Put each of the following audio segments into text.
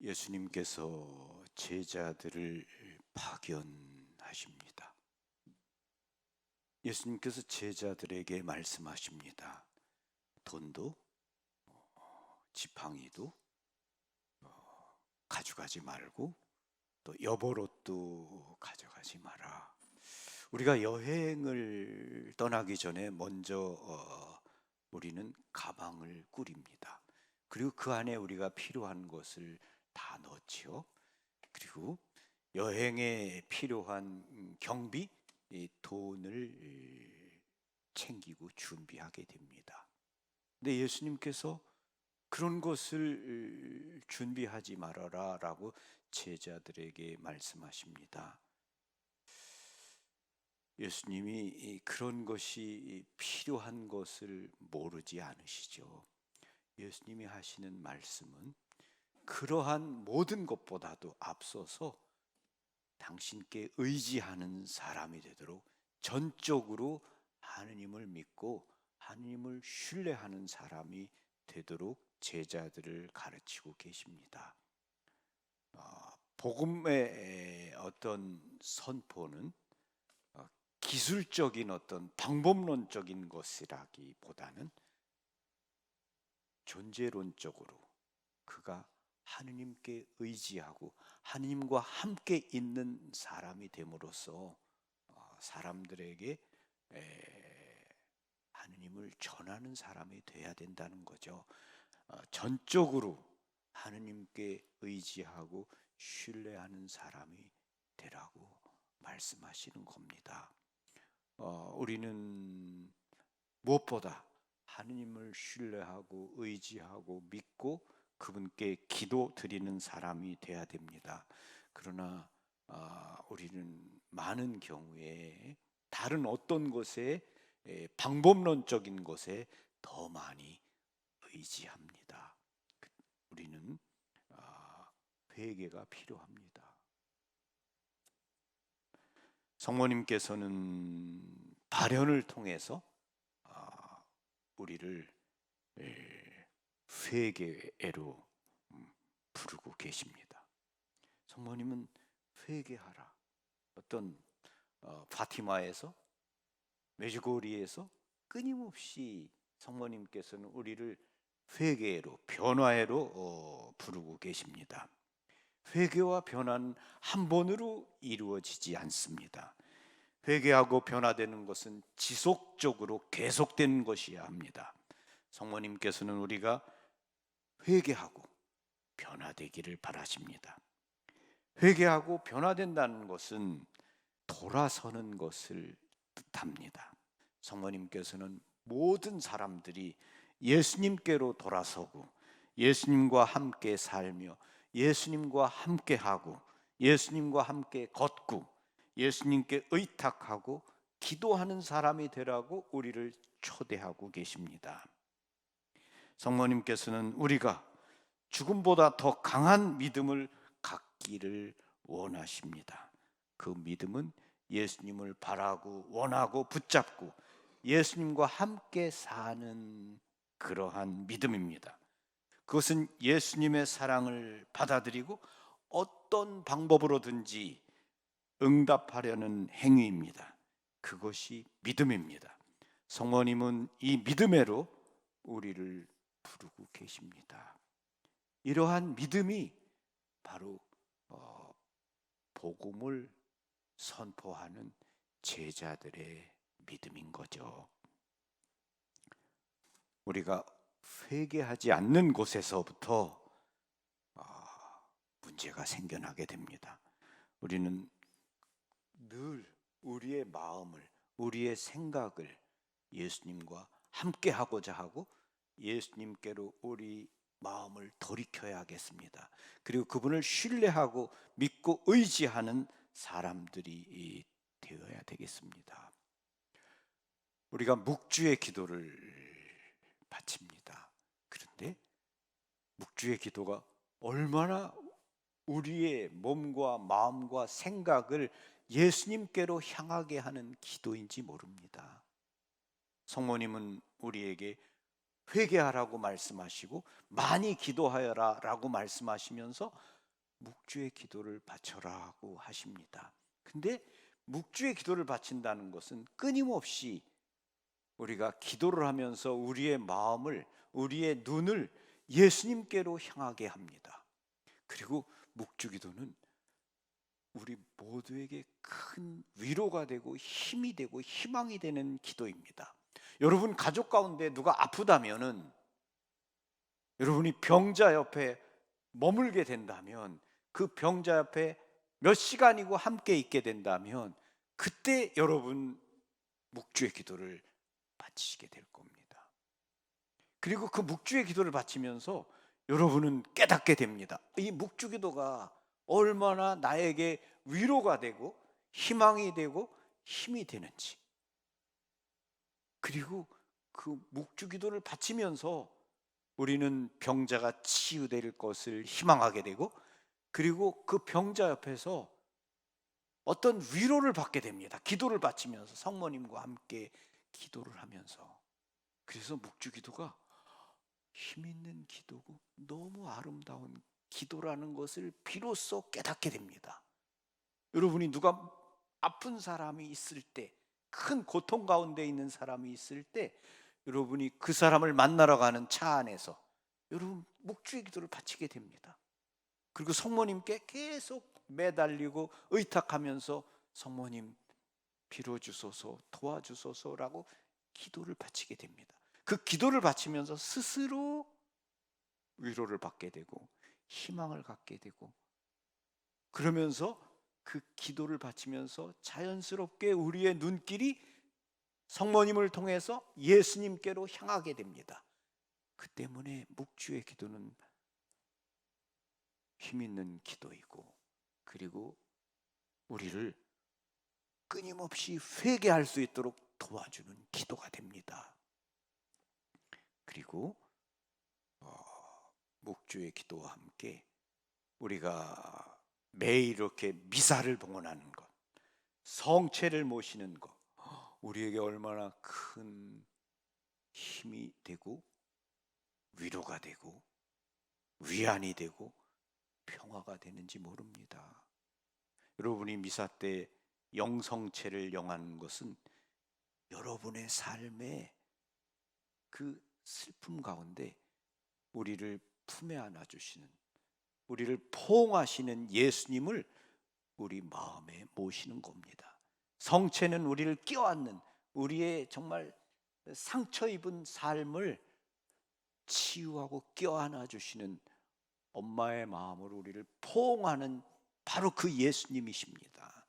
예수님께서 제자들을 파견하십니다. 예수님께서 제자들에게 말씀하십니다. 돈도 지팡이도 가져가지 말고 또 여벌옷도 가져가지 마라. 우리가 여행을 떠나기 전에 먼저 우리는 가방을 꾸립니다. 그리고 그 안에 우리가 필요한 것을 다 넣지요. 그리고 여행에 필요한 경비, 돈을 챙기고 준비하게 됩니다. 근데 예수님께서 그런 것을 준비하지 말아라 라고 제자들에게 말씀하십니다. 예수님이 그런 것이 필요한 것을 모르지 않으시죠. 예수님이 하시는 말씀은 그러한 모든 것보다도 앞서서 당신께 의지하는 사람이 되도록 전적으로 하느님을 믿고 하느님을 신뢰하는 사람이 되도록 제자들을 가르치고 계십니다. 복음의 어떤 선포는 기술적인 어떤 방법론적인 것이라기보다는 존재론적으로 그가 하느님께 의지하고 하느님과 함께 있는 사람이 됨으로써 사람들에게 하느님을 전하는 사람이 돼야 된다는 거죠. 전적으로 하느님께 의지하고 신뢰하는 사람이 되라고 말씀하시는 겁니다. 우리는 무엇보다 하느님을 신뢰하고 의지하고 믿고 그분께 기도 드리는 사람이 돼야 됩니다. 그러나 우리는 많은 경우에 다른 어떤 것에 방법론적인 것에 더 많이 의지합니다. 우리는 회개가 필요합니다. 성모님께서는 발현을 통해서 우리를 회개로 부르고 계십니다. 성모님은 회개하라. 어떤 파티마에서 메주고리에서 끊임없이 성모님께서는 우리를 회개로 변화로 부르고 계십니다. 회개와 변화는 한 번으로 이루어지지 않습니다. 회개하고 변화되는 것은 지속적으로 계속되는 것이어야 합니다. 성모님께서는 우리가 회개하고 변화되기를 바라십니다. 회개하고 변화된다는 것은 돌아서는 것을 뜻합니다. 성모님께서는 모든 사람들이 예수님께로 돌아서고 예수님과 함께 살며 예수님과 함께 하고 예수님과 함께 걷고 예수님께 의탁하고 기도하는 사람이 되라고 우리를 초대하고 계십니다. 성모님께서는 우리가 죽음보다 더 강한 믿음을 갖기를 원하십니다. 그 믿음은 예수님을 바라고 원하고 붙잡고 예수님과 함께 사는 그러한 믿음입니다. 그것은 예수님의 사랑을 받아들이고 어떤 방법으로든지 응답하려는 행위입니다. 그것이 믿음입니다. 성모님은 이 믿음으로 우리를 부르고 계십니다. 이러한 믿음이 바로 복음을 선포하는 제자들의 믿음인 거죠. 우리가 회개하지 않는 곳에서부터 문제가 생겨나게 됩니다. 우리는 늘 우리의 마음을, 우리의 생각을 예수님과 함께 하고자 하고 예수님께로 우리 마음을 돌이켜야 하겠습니다. 그리고 그분을 신뢰하고 믿고 의지하는 사람들이 되어야 되겠습니다. 우리가 묵주의 기도를 바칩니다. 그런데 묵주의 기도가 얼마나 우리의 몸과 마음과 생각을 예수님께로 향하게 하는 기도인지 모릅니다. 성모님은 우리에게 회개하라고 말씀하시고 많이 기도하여라 라고 말씀하시면서 묵주의 기도를 바쳐라고 하십니다. 근데 묵주의 기도를 바친다는 것은 끊임없이 우리가 기도를 하면서 우리의 마음을, 우리의 눈을 예수님께로 향하게 합니다. 그리고 묵주 기도는 우리 모두에게 큰 위로가 되고 힘이 되고 희망이 되는 기도입니다. 여러분 가족 가운데 누가 아프다면은, 여러분이 병자 옆에 머물게 된다면, 그 병자 옆에 몇 시간이고 함께 있게 된다면 그때 여러분 묵주의 기도를 바치시게 될 겁니다. 그리고 그 묵주의 기도를 바치면서 여러분은 깨닫게 됩니다. 이 묵주 기도가 얼마나 나에게 위로가 되고 희망이 되고 힘이 되는지. 그리고 그 묵주 기도를 바치면서 우리는 병자가 치유될 것을 희망하게 되고, 그리고 그 병자 옆에서 어떤 위로를 받게 됩니다. 기도를 바치면서, 성모님과 함께 기도를 하면서. 그래서 묵주 기도가 힘 있는 기도고 너무 아름다운 기도라는 것을 비로소 깨닫게 됩니다. 여러분이 누가 아픈 사람이 있을 때, 큰 고통 가운데 있는 사람이 있을 때, 여러분이 그 사람을 만나러 가는 차 안에서 여러분 묵주의 기도를 바치게 됩니다. 그리고 성모님께 계속 매달리고 의탁하면서 성모님 빌어주소서, 도와주소서라고 기도를 바치게 됩니다. 그 기도를 바치면서 스스로 위로를 받게 되고 희망을 갖게 되고, 그러면서 그 기도를 바치면서 자연스럽게 우리의 눈길이 성모님을 통해서 예수님께로 향하게 됩니다. 그 때문에 묵주의 기도는 힘 있는 기도이고, 그리고 우리를 끊임없이 회개할 수 있도록 도와주는 기도가 됩니다. 그리고 묵주의 기도와 함께 우리가 매일 이렇게 미사를 봉헌하는 것, 성체를 모시는 것, 우리에게 얼마나 큰 힘이 되고 위로가 되고 위안이 되고 평화가 되는지 모릅니다. 여러분이 미사 때 영성체를 영하는 것은 여러분의 삶의 그 슬픔 가운데 우리를 품에 안아주시는, 우리를 포옹하시는 예수님을 우리 마음에 모시는 겁니다. 성체는 우리를 껴안는, 우리의 정말 상처 입은 삶을 치유하고 껴안아 주시는 엄마의 마음으로 우리를 포옹하는 바로 그 예수님이십니다.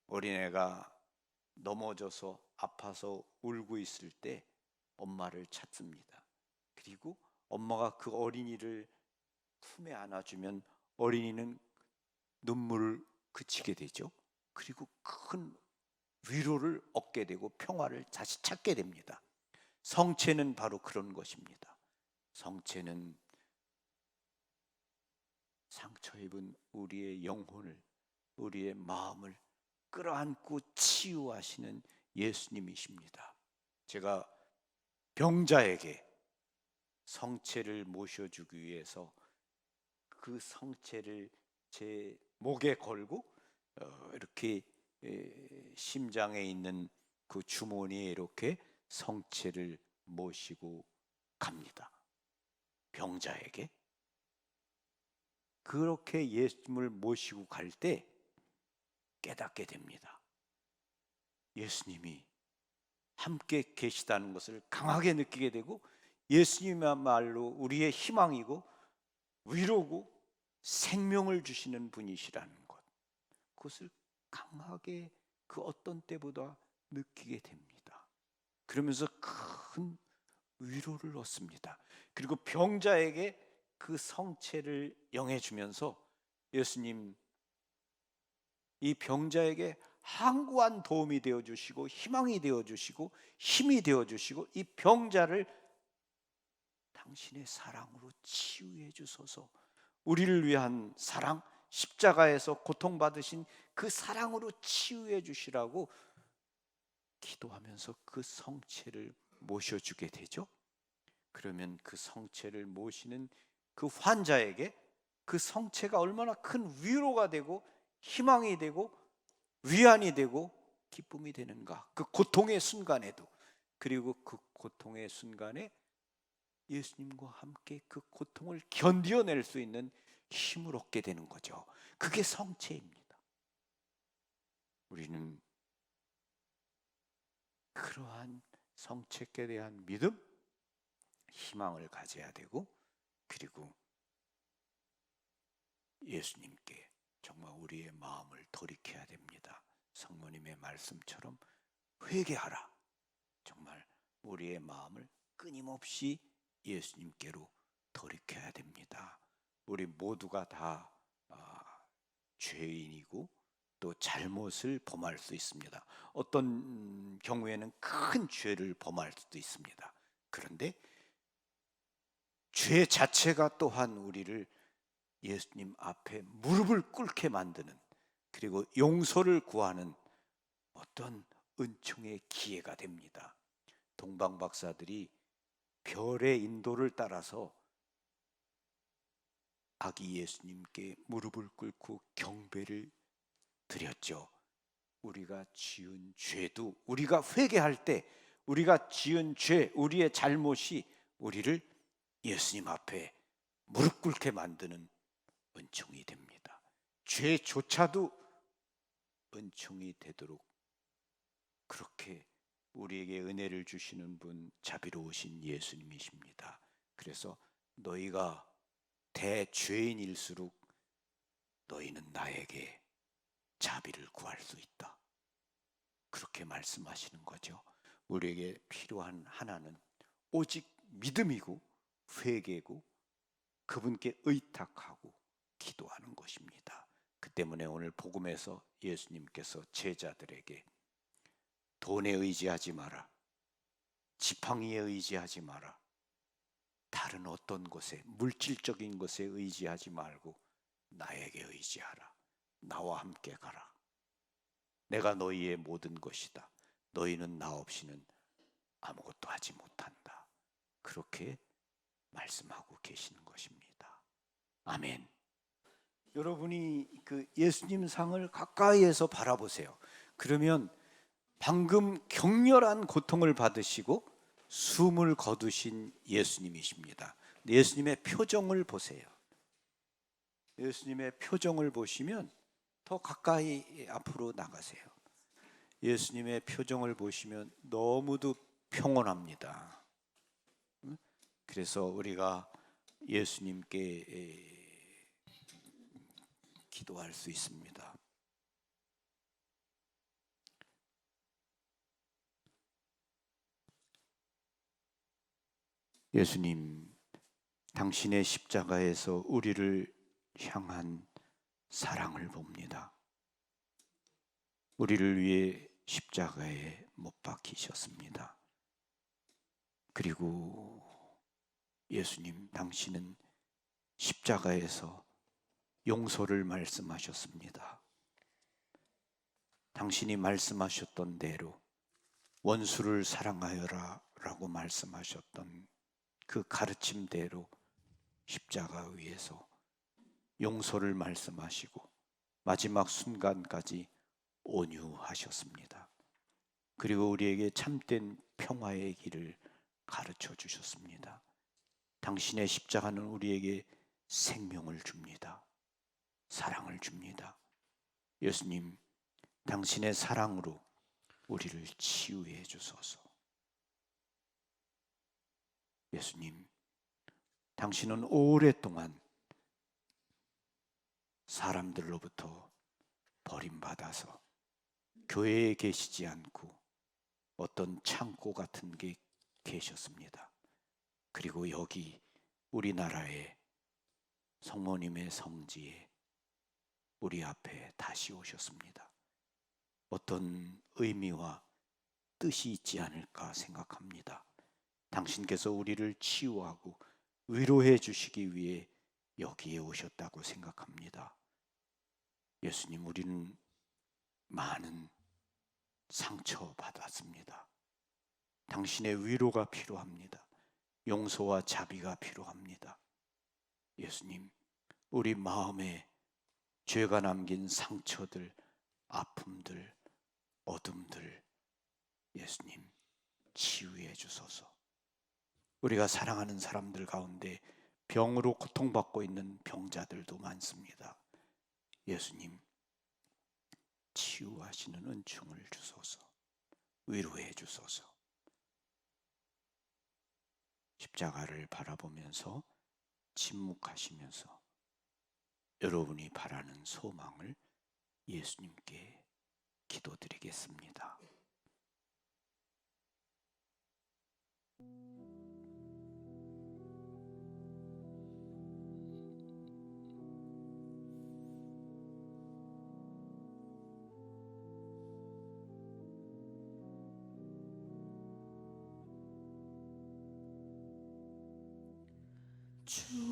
어린애가 넘어져서 아파서 울고 있을 때 엄마를 찾습니다. 그리고 엄마가 그 어린이를 품에 안아주면 어린이는 눈물을 그치게 되죠. 그리고 큰 위로를 얻게 되고 평화를 다시 찾게 됩니다. 성체는 바로 그런 것입니다. 성체는 상처 입은 우리의 영혼을, 우리의 마음을 끌어안고 치유하시는 예수님이십니다. 제가 병자에게 성체를 모셔주기 위해서 그 성체를 제 목에 걸고 이렇게 심장에 있는 그 주머니에 이렇게 성체를 모시고 갑니다. 병자에게. 그렇게 예수님을 모시고 갈 때 깨닫게 됩니다. 예수님이 함께 계시다는 것을 강하게 느끼게 되고, 예수님이야말로 우리의 희망이고 위로고 생명을 주시는 분이시라는 것, 그것을 강하게 그 어떤 때보다 느끼게 됩니다. 그러면서 큰 위로를 얻습니다. 그리고 병자에게 그 성체를 영해주면서 예수님 이 병자에게 항구한 도움이 되어주시고 희망이 되어주시고 힘이 되어주시고, 이 병자를 당신의 사랑으로 치유해 주소서, 우리를 위한 사랑, 십자가에서 고통받으신 그 사랑으로 치유해 주시라고 기도하면서 그 성체를 모셔주게 되죠. 그러면 그 성체를 모시는 그 환자에게 그 성체가 얼마나 큰 위로가 되고 희망이 되고 위안이 되고 기쁨이 되는가. 그 고통의 순간에도. 그리고 그 고통의 순간에 예수님과 함께 그 고통을 견뎌낼 수 있는 힘을 얻게 되는 거죠. 그게 성체입니다. 우리는 그러한 성체께 대한 믿음, 희망을 가져야 되고, 그리고 예수님께 정말 우리의 마음을 돌이켜야 됩니다. 성모님의 말씀처럼 회개하라. 정말 우리의 마음을 끊임없이 예수님께로 돌이켜야 됩니다. 우리 모두가 다 죄인이고 또 잘못을 범할 수 있습니다. 어떤 경우에는 큰 죄를 범할 수도 있습니다. 그런데 죄 자체가 또한 우리를 예수님 앞에 무릎을 꿇게 만드는, 그리고 용서를 구하는 어떤 은총의 기회가 됩니다. 동방 박사들이 별의 인도를 따라서 아기 예수님께 무릎을 꿇고 경배를 드렸죠. 우리가 지은 죄도, 우리가 회개할 때 우리가 지은 죄, 우리의 잘못이 우리를 예수님 앞에 무릎 꿇게 만드는 은총이 됩니다. 죄조차도 은총이 되도록 그렇게 우리에게 은혜를 주시는 분, 자비로우신 예수님이십니다. 그래서 너희가 대죄인일수록 너희는 나에게 자비를 구할 수 있다. 그렇게 말씀하시는 거죠. 우리에게 필요한 하나는 오직 믿음이고 회개고 그분께 의탁하고 기도하는 것입니다. 그 때문에 오늘 복음에서 예수님께서 제자들에게 돈에 의지하지 마라, 지팡이에 의지하지 마라, 다른 어떤 것에, 물질적인 것에 의지하지 말고 나에게 의지하라. 나와 함께 가라. 내가 너희의 모든 것이다. 너희는 나 없이는 아무것도 하지 못한다. 그렇게 말씀하고 계시는 것입니다. 아멘. 여러분이 그 예수님 상을 가까이에서 바라보세요. 그러면 방금 격렬한 고통을 받으시고 숨을 거두신 예수님이십니다. 예수님의 표정을 보세요. 예수님의 표정을 보시면 더 가까이 앞으로 나가세요. 예수님의 표정을 보시면 너무도 평온합니다. 그래서 우리가 예수님께 기도할 수 있습니다. 예수님, 당신의 십자가에서 우리를 향한 사랑을 봅니다. 우리를 위해 십자가에 못 박히셨습니다. 그리고 예수님, 당신은 십자가에서 용서를 말씀하셨습니다. 당신이 말씀하셨던 대로 원수를 사랑하여라 라고 말씀하셨던 그 가르침대로 십자가 위에서 용서를 말씀하시고 마지막 순간까지 온유하셨습니다. 그리고 우리에게 참된 평화의 길을 가르쳐 주셨습니다. 당신의 십자가는 우리에게 생명을 줍니다. 사랑을 줍니다. 예수님, 당신의 사랑으로 우리를 치유해 주소서. 예수님, 당신은 오랫동안 사람들로부터 버림받아서 교회에 계시지 않고 어떤 창고 같은 게 계셨습니다. 그리고 여기 우리나라의 성모님의 성지에 우리 앞에 다시 오셨습니다. 어떤 의미와 뜻이 있지 않을까 생각합니다. 당신께서 우리를 치유하고 위로해 주시기 위해 여기에 오셨다고 생각합니다. 예수님, 우리는 많은 상처받았습니다. 당신의 위로가 필요합니다. 용서와 자비가 필요합니다. 예수님, 우리 마음에 죄가 남긴 상처들, 아픔들, 어둠들 예수님 치유해 주소서. 우리가 사랑하는 사람들 가운데 병으로 고통받고 있는 병자들도 많습니다. 예수님 치유하시는 은총을 주소서. 위로해 주소서. 십자가를 바라보면서 침묵하시면서 여러분이 바라는 소망을 예수님께 기도드리겠습니다. 주